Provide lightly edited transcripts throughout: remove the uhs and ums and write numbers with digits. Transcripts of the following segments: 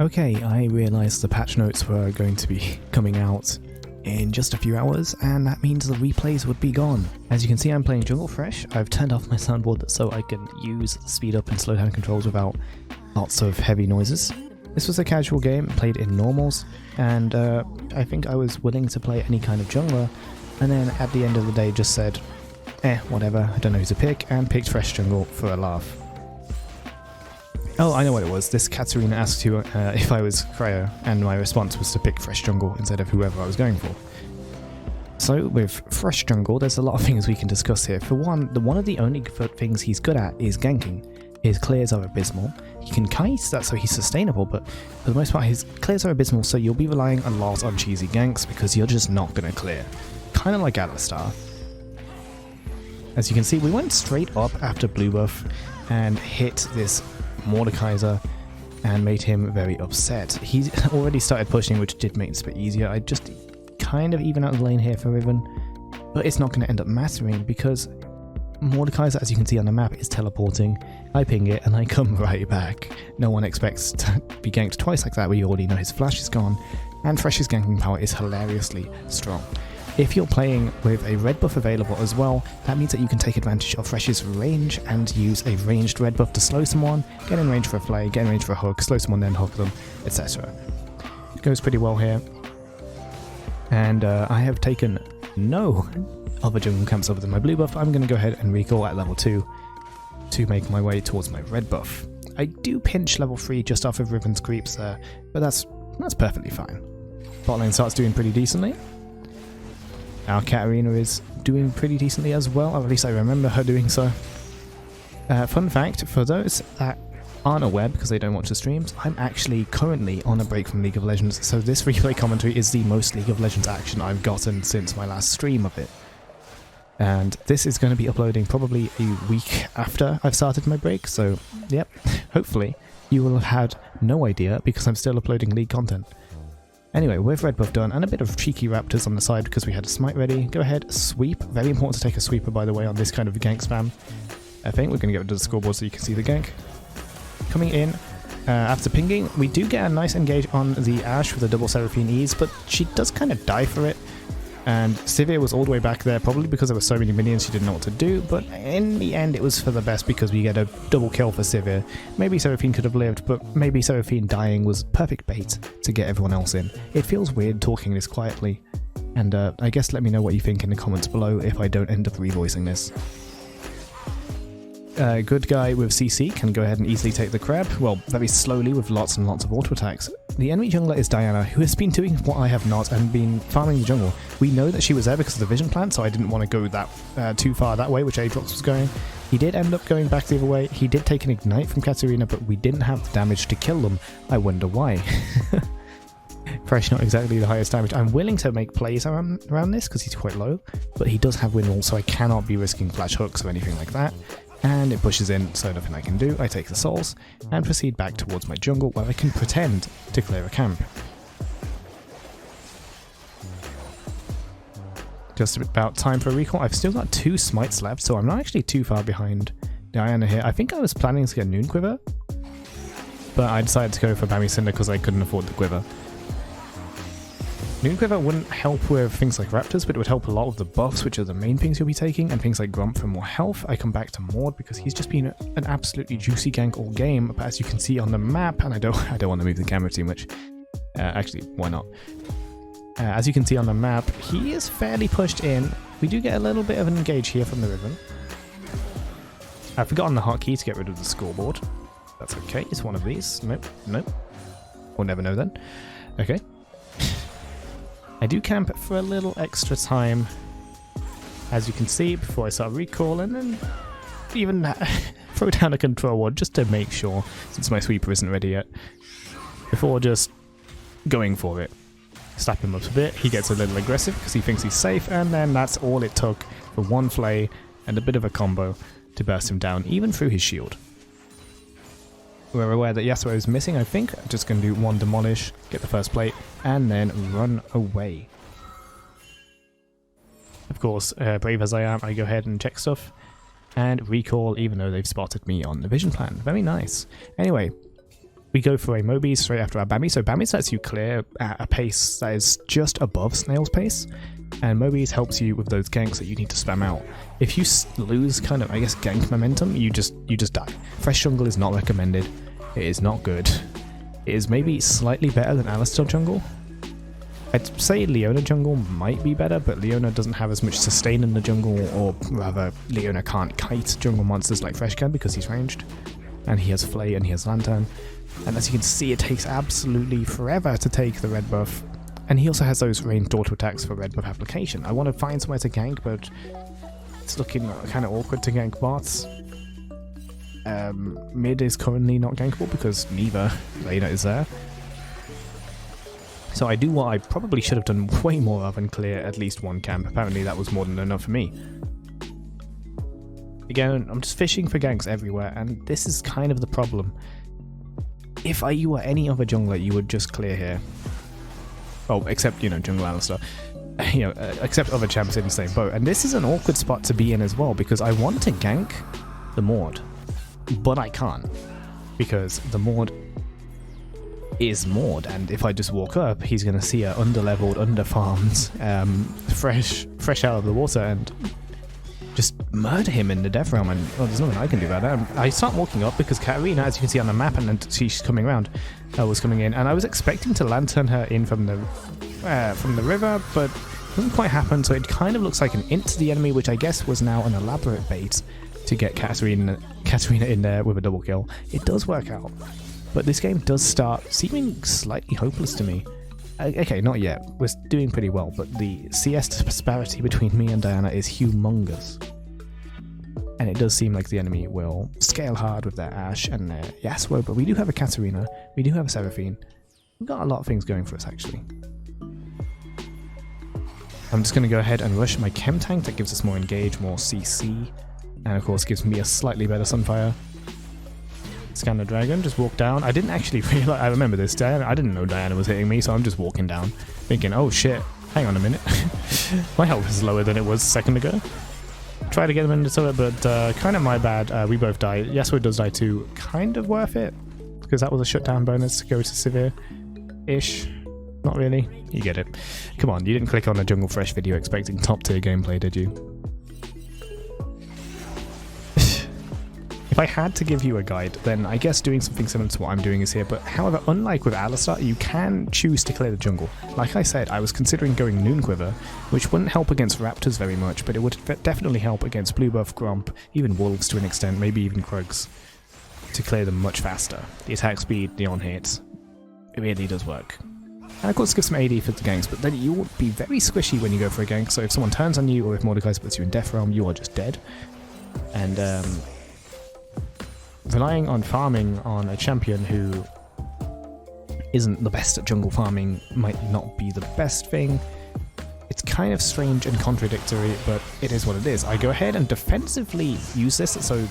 Okay, I realised the patch notes were going to be coming out in just a few hours, and that means the replays would be gone. As you can see, I'm playing jungle Thresh. I've turned off my soundboard so I can use the speed up and slow down controls without lots of heavy noises. This was a casual game, played in normals, and I think I was willing to play any kind of jungler, and then at the end of the day just said, whatever, I don't know who to pick, and picked Thresh jungle for a laugh. Oh, I know what it was. This Katarina asked you if I was Cryo, and my response was to pick Thresh jungle instead of whoever I was going for. So, with Thresh jungle, there's a lot of things we can discuss here. For one of the only things he's good at is ganking. His clears are abysmal. He can kite that so he's sustainable, but for the most part his clears are abysmal, so you'll be relying a lot on cheesy ganks because you're just not going to clear. Kind of like Alistar. As you can see, we went straight up after blue buff and hit this Mordekaiser and made him very upset. He's already started pushing, which did make this a bit easier. I just kind of even out the lane here for Riven, but it's not going to end up mattering because Mordekaiser, as you can see on the map, is teleporting. I ping it and I come right back. No one expects to be ganked twice like that, where you already know his flash is gone, and Thresh's ganking power is hilariously strong. If you're playing with a red buff available as well, that means that you can take advantage of Thresh's range and use a ranged red buff to slow someone, get in range for a flay, get in range for a hook, slow someone then hook them, etc. It goes pretty well here. And I have taken no other jungle camps other than my blue buff. I'm going to go ahead and recall at level 2 to make my way towards my red buff. I do pinch level 3 just off of Riven's creeps there, but that's perfectly fine. Bot lane starts doing pretty decently. Our Katarina is doing pretty decently as well, or at least I remember her doing so. Fun fact, for those that aren't aware because they don't watch the streams, I'm actually currently on a break from League of Legends, so this replay commentary is the most League of Legends action I've gotten since my last stream of it. And this is going to be uploading probably a week after I've started my break, so yep, hopefully you will have had no idea because I'm still uploading League content. Anyway, with red buff done and a bit of cheeky raptors on the side because we had a smite ready, go ahead, sweep. Very important to take a sweeper, by the way, on this kind of gank spam. I think we're going to get rid of the scoreboard so you can see the gank. Coming in, after pinging, we do get a nice engage on the Ashe with a double Seraphine ease, but she does kind of die for it. And Sivir was all the way back there, probably because there were so many minions she didn't know what to do, but in the end it was for the best because we get a double kill for Sivir. Maybe Seraphine could have lived, but maybe Seraphine dying was perfect bait to get everyone else in. It feels weird talking this quietly, and I guess let me know what you think in the comments below if I don't end up revoicing this. Good guy with CC can go ahead and easily take the crab, well, very slowly with lots and lots of auto attacks. The enemy jungler is Diana, who has been doing what I have not and been farming the jungle. We know that she was there because of the vision plant, so I didn't want to go that too far that way, which Aatrox was going. He did end up going back the other way. He did take an ignite from Katarina, but we didn't have the damage to kill them. I wonder why. Thresh not exactly the highest damage. I'm willing to make plays around this because he's quite low, but he does have windwall, so I cannot be risking flash hooks or anything like that. And it pushes in, so nothing I can do. I take the souls and proceed back towards my jungle where I can pretend to clear a camp. Just about time for a recall. I've still got 2 smites left, so I'm not actually too far behind Diana here. I think I was planning to get Noon Quiver, but I decided to go for Bami Cinder because I couldn't afford the Quiver. Noon Quiver wouldn't help with things like Raptors, but it would help a lot with the buffs, which are the main things you'll be taking, and things like Grump for more health. I come back to Maud because he's just been an absolutely juicy gank all game, but as you can see on the map, and I don't want to move the camera too much. Actually, why not? As you can see on the map, he is fairly pushed in. We do get a little bit of an engage here from the Riven. I've forgotten the hotkey to get rid of the scoreboard. That's okay, it's one of these. Nope, nope. We'll never know then. Okay. I do camp for a little extra time, as you can see, before I start recalling, and even throw down a control ward just to make sure, since my sweeper isn't ready yet, before just going for it. Slap him up a bit, he gets a little aggressive because he thinks he's safe, and then that's all it took for one flay and a bit of a combo to burst him down, even through his shield. We're aware that Yasuo is missing, I think. I'm just going to do one demolish, get the first plate, and then run away. Of course, brave as I am, I go ahead and check stuff, and recall even though they've spotted me on the vision plan. Very nice. Anyway, we go for a Moby straight after our Bambi. So Bambi lets you clear at a pace that is just above Snail's pace, and Moby's helps you with those ganks that you need to spam out. If you lose kind of, I guess, gank momentum, you just die. Thresh jungle is not recommended. It is not good. It is maybe slightly better than Alistar jungle. I'd say Leona jungle might be better, but Leona doesn't have as much sustain in the jungle, or rather, Leona can't kite jungle monsters like Thresh can because he's ranged. And he has Flay and he has Lantern. And as you can see, it takes absolutely forever to take the red buff. And he also has those ranged auto attacks for red buff application. I want to find somewhere to gank, but it's looking kind of awkward to gank bots. Mid is currently not gankable because neither Rito is there. So I do what I probably should have done way more of and clear at least one camp. Apparently that was more than enough for me. Again, I'm just fishing for ganks everywhere, and this is kind of the problem. If you were any other jungler, you would just clear here. Oh, except, jungle Alistar. Except other champs in the same boat. And this is an awkward spot to be in as well, because I want to gank the Maud, but I can't. Because the Maud is Maud, and if I just walk up, he's going to see a underleveled, underfarmed Thresh out of the water and just murder him in the death realm, and there's nothing I can do about that. I start walking up because Katarina, as you can see on the map, and she's coming around, was coming in, and I was expecting to lantern her in from the river, but it didn't quite happen, so it kind of looks like an int to the enemy, which I guess was now an elaborate bait to get Katarina in there with a double kill. It does work out, but this game does start seeming slightly hopeless to me. Okay, not yet. We're doing pretty well, but the CS disparity between me and Diana is humongous. And it does seem like the enemy will scale hard with their Ashe and their Yasuo, but we do have a Katarina, we do have a Seraphine. We've got a lot of things going for us, actually. I'm just going to go ahead and rush my Chem Tank. That gives us more engage, more CC, and of course gives me a slightly better Sunfire. Scan the dragon, just walk down. I didn't actually realize, I remember this, Diana, I didn't know Diana was hitting me, so I'm just walking down, thinking, oh shit, hang on a minute. My health is lower than it was a second ago. Try to get him into it, but kind of my bad. We both die. Yasuo does die too. Kind of worth it, because that was a shutdown bonus to go to severe-ish. Not really. You get it. Come on, you didn't click on a Jungle Thresh video expecting top tier gameplay, did you? If I had to give you a guide, then I guess doing something similar to what I'm doing is here, but however, unlike with Alistar, you can choose to clear the jungle. Like I said, I was considering going Noon Quiver, which wouldn't help against Raptors very much, but it would definitely help against Blue Buff, Gromp, even Wolves to an extent, maybe even Krugs, to clear them much faster. The attack speed, the on-hit, it really does work. And of course give some AD for the ganks, but then you would be very squishy when you go for a gank, so if someone turns on you, or if Mordekaiser puts you in Death Realm, you are just dead. And relying on farming on a champion who isn't the best at jungle farming might not be the best thing. It's kind of strange and contradictory, but it is what it is. I go ahead and defensively use this, so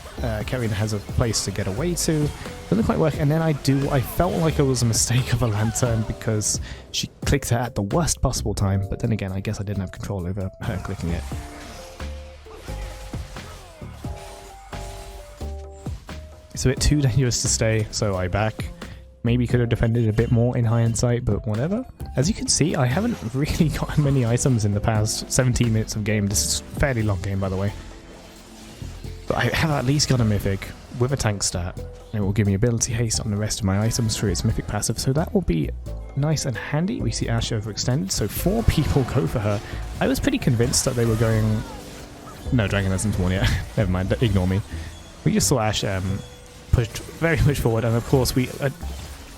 Karina has a place to get away to. Doesn't quite work, and then I felt like it was a mistake of a lantern because she clicked it at the worst possible time, but then again, I guess I didn't have control over her clicking it. It's a bit too dangerous to stay, so I back. Maybe could have defended a bit more in hindsight, but whatever. As you can see, I haven't really gotten many items in the past 17 minutes of game. This is a fairly long game, by the way. But I have at least got a mythic with a tank stat, and it will give me ability haste on the rest of my items through its mythic passive, so that will be nice and handy. We see Ashe overextended, so 4 people go for her. I was pretty convinced that they were going... No, Dragon hasn't won yet. Never mind, ignore me. We just saw Ashe pushed very much forward, and of course we... the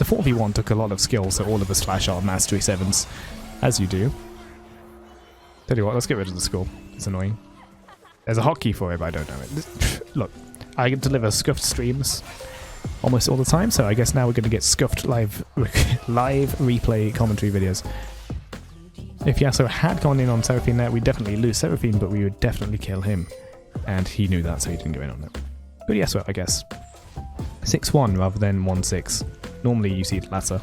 4v1 took a lot of skill, so all of us flash our Mastery 7s, as you do. Tell you what, let's get rid of the skull. It's annoying. There's a hotkey for it, but I don't know it. Look, I deliver scuffed streams almost all the time, so I guess now we're going to get scuffed live replay commentary videos. If Yasuo had gone in on Seraphine there, we'd definitely lose Seraphine, but we would definitely kill him. And he knew that, so he didn't go in on it. But Yasuo, I guess. 6-1 rather than 1-6. Normally you see the latter.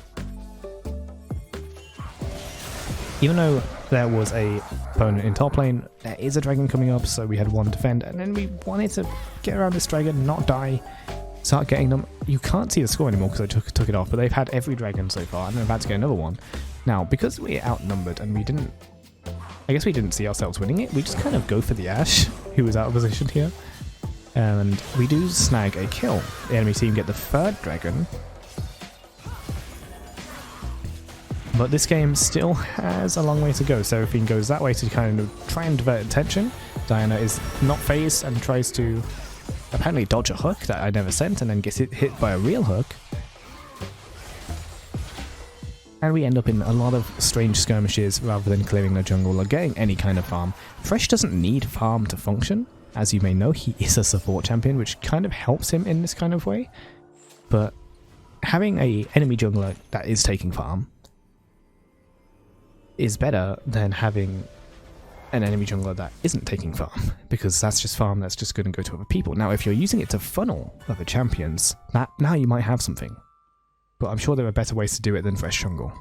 Even though there was a opponent in top lane, there is a dragon coming up, so we had one defend, and then we wanted to get around this dragon, not die. start getting them. You can't see the score anymore because I took it off, but they've had every dragon so far, and they're about to get another one. Now, because we're outnumbered and I guess we didn't see ourselves winning it, we just kind of go for the Ashe, who was out of position here. And we do snag a kill. The enemy team get the third dragon. But this game still has a long way to go. Seraphine goes that way to kind of try and divert attention. Diana is not phased and tries to apparently dodge a hook that I never sent and then gets hit by a real hook. And we end up in a lot of strange skirmishes rather than clearing the jungle or getting any kind of farm. Thresh doesn't need farm to function. As you may know, he is a support champion, which kind of helps him in this kind of way. But having an enemy jungler that is taking farm is better than having an enemy jungler that isn't taking farm, because that's just farm that's just going to go to other people. Now, if you're using it to funnel other champions, now you might have something. But I'm sure there are better ways to do it than Thresh jungle.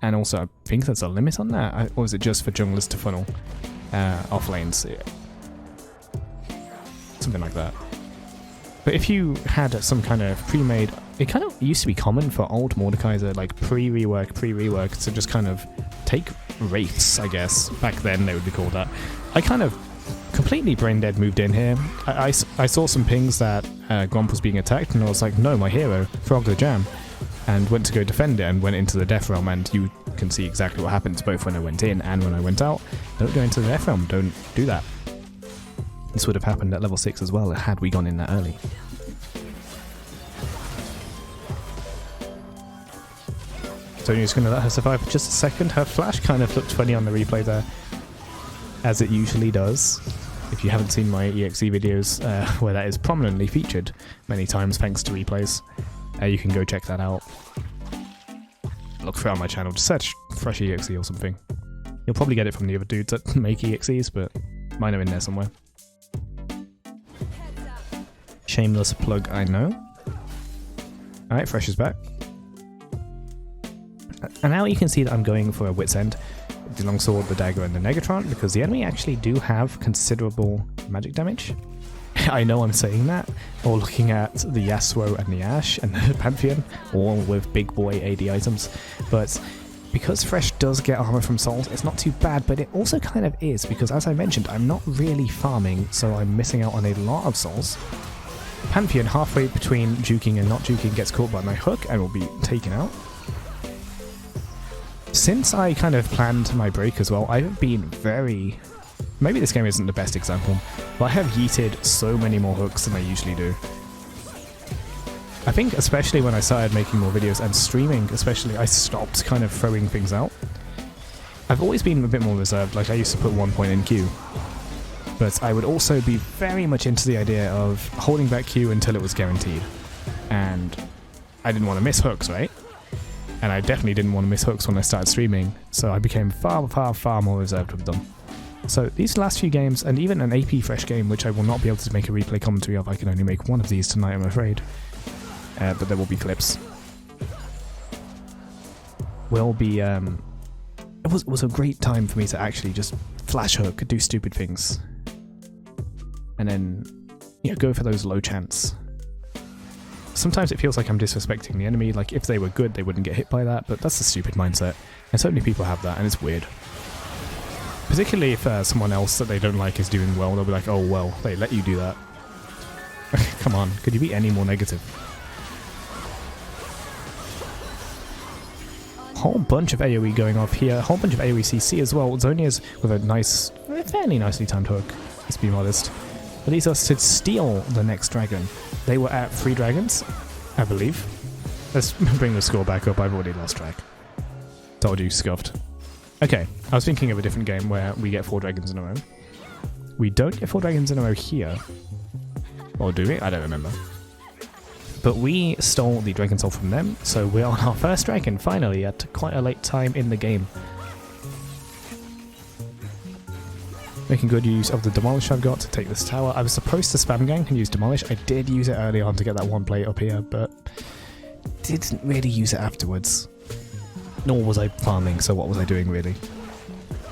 And also, I think there's a limit on that, or is it just for junglers to funnel off lanes? Something like that. But if you had some kind of pre-made, it kind of used to be common for old Mordekaiser, like pre-rework, to just kind of take wraiths, I guess. Back then they would be called that. I kind of completely brain dead moved in here. I saw some pings that Gromp was being attacked, and I was like, no, my hero, Frog the Jam, and went to go defend it and went into the Death Realm, and you can see exactly what happens both when I went in and when I went out. Don't go into the Death Realm, don't do that. This would have happened at level 6 as well had we gone in that early. Sonya's going to let her survive for just a second. Her flash kind of looked funny on the replay there, as it usually does. If you haven't seen my EXE videos, where that is prominently featured many times thanks to replays, you can go check that out. Look throughout my channel, just search Thresh EXE or something. You'll probably get it from the other dudes that make EXEs, but mine are in there somewhere. Shameless plug, I know. Alright, Thresh is back. And now you can see that I'm going for a Wit's End, the longsword, the dagger, and the Negatron, because the enemy actually do have considerable magic damage. I know I'm saying that, or looking at the Yasuo and the Ashe and the Pantheon, all with big boy AD items, but because Thresh does get armor from souls, it's not too bad, but it also kind of is, because as I mentioned, I'm not really farming, so I'm missing out on a lot of souls. Pantheon, halfway between juking and not juking, gets caught by my hook and will be taken out. Since I kind of planned my break as well, I've been very... Maybe this game isn't the best example, but I have yeeted so many more hooks than I usually do. I think especially when I started making more videos and streaming especially, I stopped kind of throwing things out. I've always been a bit more reserved, like I used to put 1 point in Q. But I would also be very much into the idea of holding back Q until it was guaranteed. And I didn't want to miss hooks, right? And I definitely didn't want to miss hooks when I started streaming, so I became far more reserved with them. So these last few games, and even an AP Thresh game, which I will not be able to make a replay commentary of, I can only make one of these tonight, I'm afraid. But there will be clips. Will be, it was a great time for me to actually just flash hook, do stupid things. And then, you know, go for those low chance. Sometimes it feels like I'm disrespecting the enemy, like if they were good they wouldn't get hit by that, but that's a stupid mindset. And so many people have that, and it's weird. Particularly if someone else that they don't like is doing well, they'll be like, oh well, they let you do that. Come on, could you be any more negative? Whole bunch of AoE going off here, a whole bunch of AoE CC as well. Zonia's with a nice, fairly nicely timed hook, let's be modest. But these are to steal the next dragon. They were at 3 dragons, I believe. Let's bring the score back up, I've already lost track. Told you, scuffed. Okay, I was thinking of a different game where we get 4 dragons in a row. We don't get 4 dragons in a row here. Or do we? I don't remember. But we stole the Dragon Soul from them, so we're on our first dragon, finally, at quite a late time in the game. Making good use of the Demolish I've got to take this tower. I was supposed to spam gank and use Demolish. I did use it early on to get that 1 plate up here, but didn't really use it afterwards. Nor was I farming, so what was I doing really?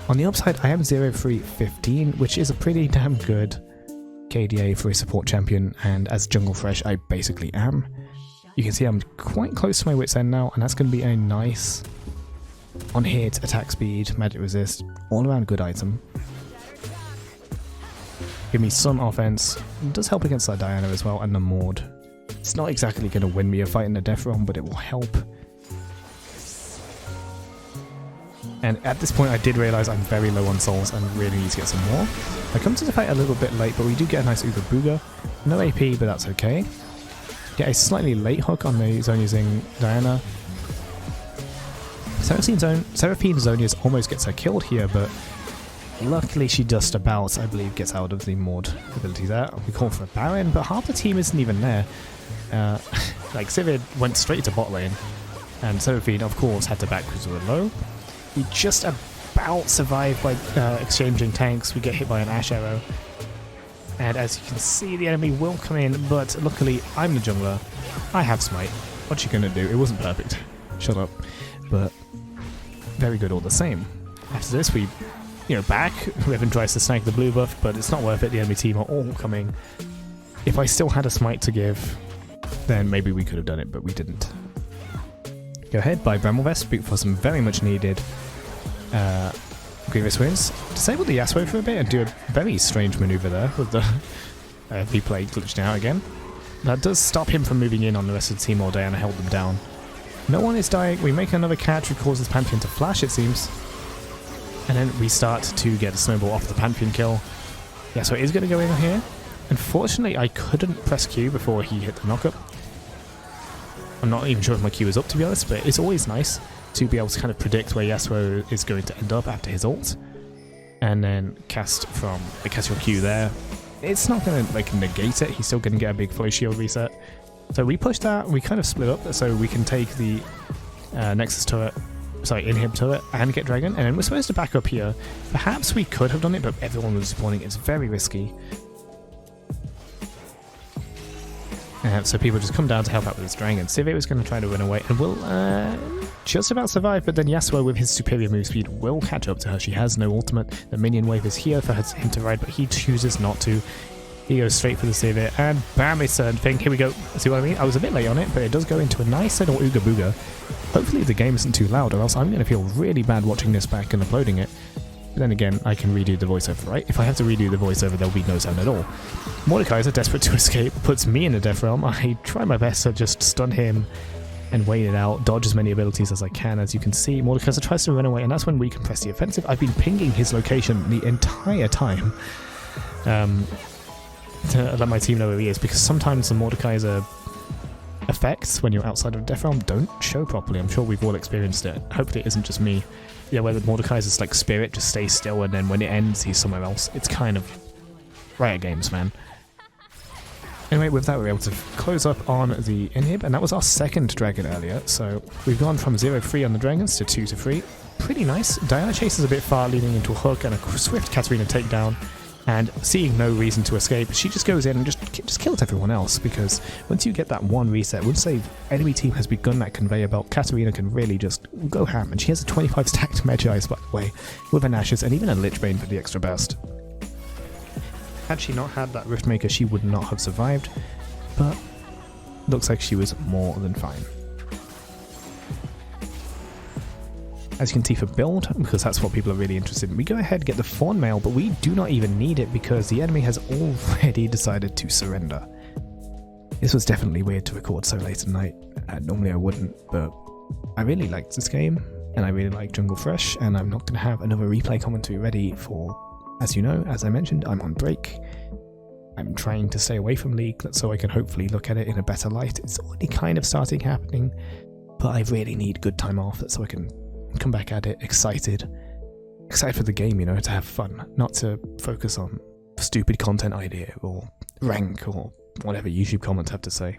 On the upside, I am 0-3-15, which is a pretty damn good KDA for a support champion, and as Jungle Thresh I basically am. You can see I'm quite close to my wit's end now, and that's going to be a nice on hit, attack speed, magic resist, all around good item. Give me some offense. It does help against that Diana as well, and the Maud. It's not exactly going to win me a fight in the death realm, but it will help. And at this point I did realise I'm very low on souls and really need to get some more. I come to the fight a little bit late, but we do get a nice Uber Booga. No AP, but that's okay. Get a slightly late hook on the zone using Diana. Seraphine Zonius almost gets her killed here, but luckily she just about, I believe, gets out of the Maud ability there. We call for a Baron, but half the team isn't even there. Like, Civid went straight to bot lane, and Seraphine, of course, had to back because we were low. We just about survived by exchanging tanks. We get hit by an Ash arrow. And as you can see, the enemy will come in, but luckily I'm the jungler. I have smite. What you gonna do? It wasn't perfect. Shut up. But very good all the same. After this, we, back. Riven tries to snag the blue buff, but it's not worth it. The enemy team are all coming. If I still had a smite to give, then maybe we could have done it, but we didn't. Go ahead, buy Bramble Vest for some very much needed Grievous wins. Disable the Yasuo for a bit and do a very strange maneuver there with the replay glitched out again. That does stop him from moving in on the rest of the team all day, and I held them down. No one is dying. We make another catch, which causes Pantheon to flash, it seems. And then we start to get a snowball off the Pantheon kill. Yasuo is going to go in here. Unfortunately, I couldn't press Q before he hit the knockup. I'm not even sure if my Q is up, to be honest, but it's always nice to be able to kind of predict where Yasuo is going to end up after his ult, and then cast your Q there. It's not going to negate it. He's still going to get a big flow shield reset. So we push that. We kind of split up so we can take the Nexus turret, inhib turret, and get Dragon. And then we're supposed to back up here. Perhaps we could have done it, but everyone was spawning. It's very risky. So people just come down to help out with this dragon. Civet was going to try to run away and will just about survive, but then Yasuo with his superior move speed will catch up to her. She has no ultimate. The minion wave is here for him to ride, but he chooses not to. He goes straight for the Civet, and bam, it's a thing. Here we go. See what I mean? I was a bit late on it, but it does go into a nice little Ooga Booga. Hopefully the game isn't too loud, or else I'm going to feel really bad watching this back and uploading it. But then again, I can redo the voiceover, right? If I have to redo the voiceover, there'll be no sound at all. Mordekaiser, desperate to escape, puts me in the death realm. I try my best to just stun him and wait it out, dodge as many abilities as I can. As you can see, Mordekaiser tries to run away, and that's when we can press the offensive. I've been pinging his location the entire time to let my team know where he is, because sometimes the Mordekaiser effects when you're outside of Death Realm don't show properly. I'm sure we've all experienced it. Hopefully it isn't just me. Yeah, where the Mordekaiser's spirit just stays still, and then when it ends he's somewhere else. It's kind of Riot Games, man. Anyway, with that we were able to close up on the inhib, and that was our second dragon earlier. So we've gone from 0-3 on the dragons to 2-3. Pretty nice. Diana chases a bit far, leading into a hook and a swift Katarina takedown. And seeing no reason to escape, she just goes in and just kills everyone else, because once you get that one reset, once the enemy team has begun that conveyor belt, Katarina can really just go ham. And she has a 25 stacked Magi, by the way, with an Ashes and even a Lichbane for the extra burst. Had she not had that Riftmaker, she would not have survived, but looks like she was more than fine. As you can see for build, because that's what people are really interested in, we go ahead and get the Fawn Mail, but we do not even need it because the enemy has already decided to surrender. This was definitely weird to record so late at night. Normally I wouldn't, but I really liked this game, and I really like Jungle Thresh, and I'm not going to have another replay commentary ready for, as you know, as I mentioned, I'm on break. I'm trying to stay away from League so I can hopefully look at it in a better light. It's already kind of starting happening, but I really need good time off so I can come back at it excited for the game, to have fun, not to focus on stupid content idea or rank or whatever YouTube comments have to say.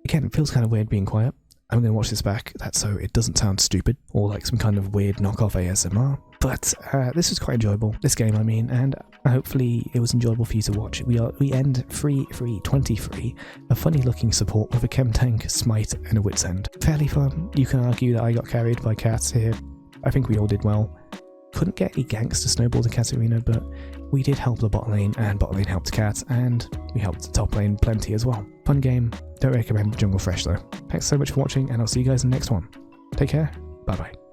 Again, it feels kind of weird being quiet. I'm going to watch this back, that's so it doesn't sound stupid or like some kind of weird knockoff ASMR. But this was quite enjoyable, this game I mean, and hopefully it was enjoyable for you to watch. We end 23, a funny looking support with a chem tank, smite, and a wit's end. Fairly fun. You can argue that I got carried by cats here. I think we all did well. couldn't get any ganks to snowball to Katarina, but we did help the bot lane, and bot lane helped Cat, and we helped the top lane plenty as well. Fun game, don't recommend Jungle Fresh though. Thanks so much for watching, and I'll see you guys in the next one. Take care, bye bye.